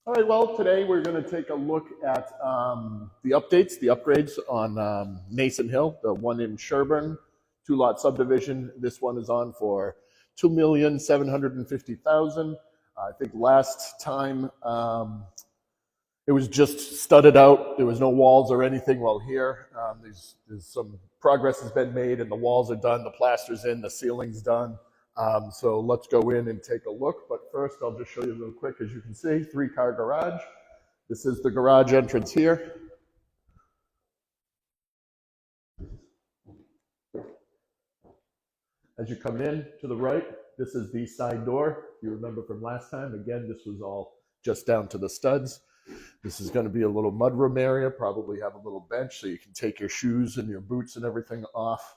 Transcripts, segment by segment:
All right, well, today we're going to take a look at the updates, the upgrades on Nason Hill, the one in Sherborn, two-lot subdivision. This one is on for $2,750,000. I think last time it was just studded out. There was no walls or anything. Well, here there's some progress has been made, and the walls are done, the plaster's in, the ceiling's done. So let's go in and take a look. But first, I'll just show you real quick. As you can see, 3-car garage. This is the garage entrance here. As you come in to the right, this is the side door. If you remember from last time, again, this was all just down to the studs. This is going to be a little mudroom area, probably have a little bench so you can take your shoes and your boots and everything off.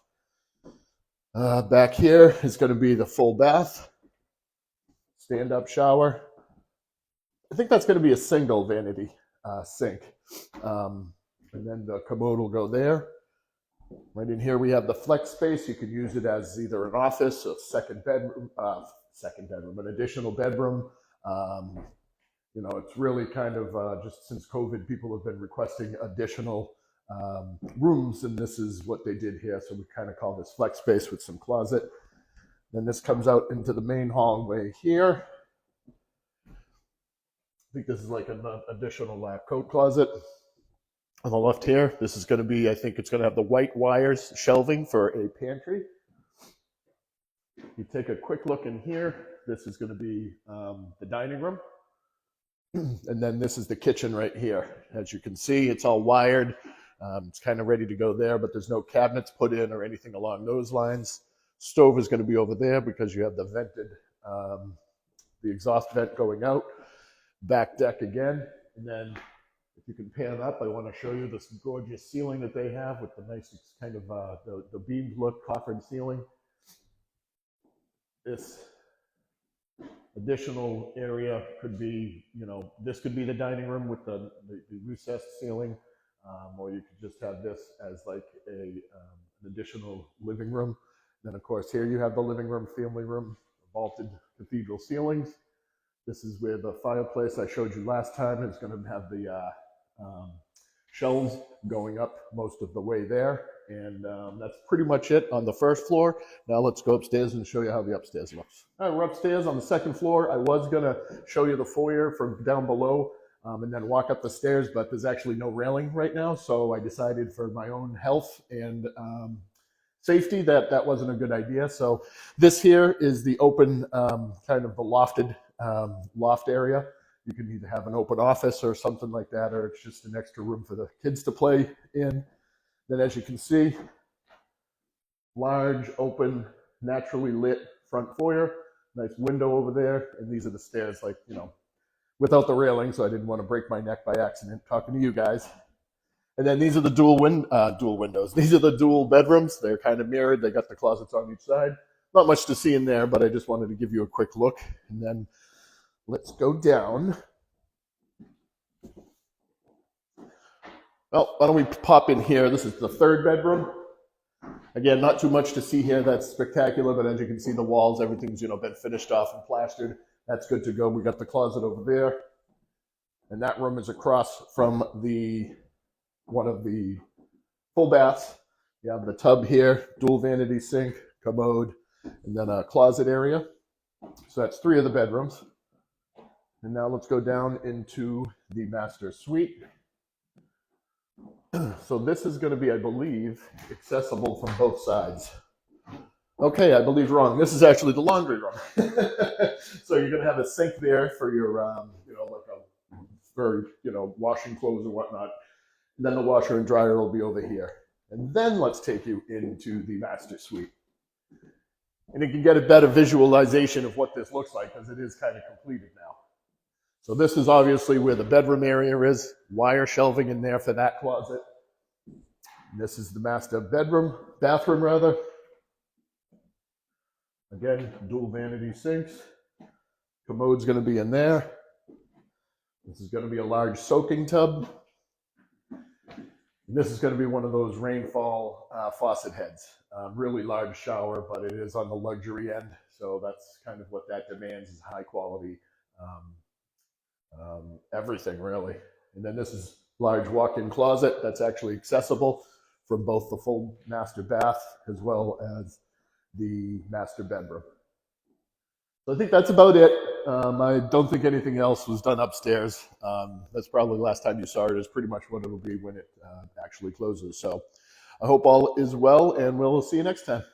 Back here is going to be the full bath, stand-up shower. I think that's going to be a single vanity sink. And then the commode will go there. Right in here we have the flex space. You can use it as either an office, a second bedroom, an additional bedroom. You know, it's really kind of just since COVID, people have been requesting additional rooms, and this is what they did here. So we kind of call this flex space with some closet. Then this comes out into the main hallway here. I think this is like an additional lab coat closet. On the left here, this is going to be, I think it's going to have the white wires shelving for a pantry. You take a quick look in here. This is going to be the dining room. And then this is the kitchen right here. As you can see, it's all wired. It's kind of ready to go there, but there's no cabinets put in or anything along those lines. Stove is going to be over there because you have the vented, the exhaust vent going out. Back deck again. And then if you can pan up, I want to show you this gorgeous ceiling that they have with the nice kind of the beamed look, coffered ceiling. This additional area could be, you know, this could be the dining room with the recessed ceiling, or you could just have this as like an additional living room. Then of course here you have the living room, family room, vaulted cathedral ceilings. This is where the fireplace I showed you last time is going to have the shelves going up most of the way there. And that's pretty much it on the first floor. Now let's go upstairs and show you how the upstairs looks. All right, we're upstairs on the second floor. I was going to show you the foyer from down below and then walk up the stairs, but there's actually no railing right now. So I decided for my own health and safety that wasn't a good idea. So this here is the open kind of the lofted loft area. You can either have an open office or something like that, or it's just an extra room for the kids to play in. Then as you can see, large, open, naturally lit front foyer, nice window over there. And these are the stairs, like, you know, without the railing, so I didn't want to break my neck by accident talking to you guys. And then these are the dual windows. These are the dual bedrooms. They're kind of mirrored. They got the closets on each side. Not much to see in there, but I just wanted to give you a quick look. And then let's go down. Well, why don't we pop in here? This is the third bedroom. Again, not too much to see here. That's spectacular, but as you can see, the walls, everything's, you know, been finished off and plastered. That's good to go. We got the closet over there. And that room is across from one of the full baths. You have the tub here, dual vanity sink, commode, and then a closet area. So that's 3 of the bedrooms. And now let's go down into the master suite. So this is going to be, I believe, accessible from both sides. Okay, I believe wrong. This is actually the laundry room. So you're going to have a sink there for your, you know, like washing clothes or whatnot. And then the washer and dryer will be over here. And then let's take you into the master suite. And you can get a better visualization of what this looks like because it is kind of completed now. So this is obviously where the bedroom area is, wire shelving in there for that closet. This is the master bathroom rather. Again, dual vanity sinks. Commode's going to be in there. This is going to be a large soaking tub. And this is going to be one of those rainfall faucet heads. Really large shower, but it is on the luxury end. So that's kind of what that demands, is high quality everything really. And then this is large walk-in closet that's actually accessible from both the full master bath as well as the master bedroom. So I think that's about it. I don't think anything else was done upstairs. That's probably the last time you saw it. Is pretty much what it'll be when it actually closes. So I hope all is well, and we'll see you next time.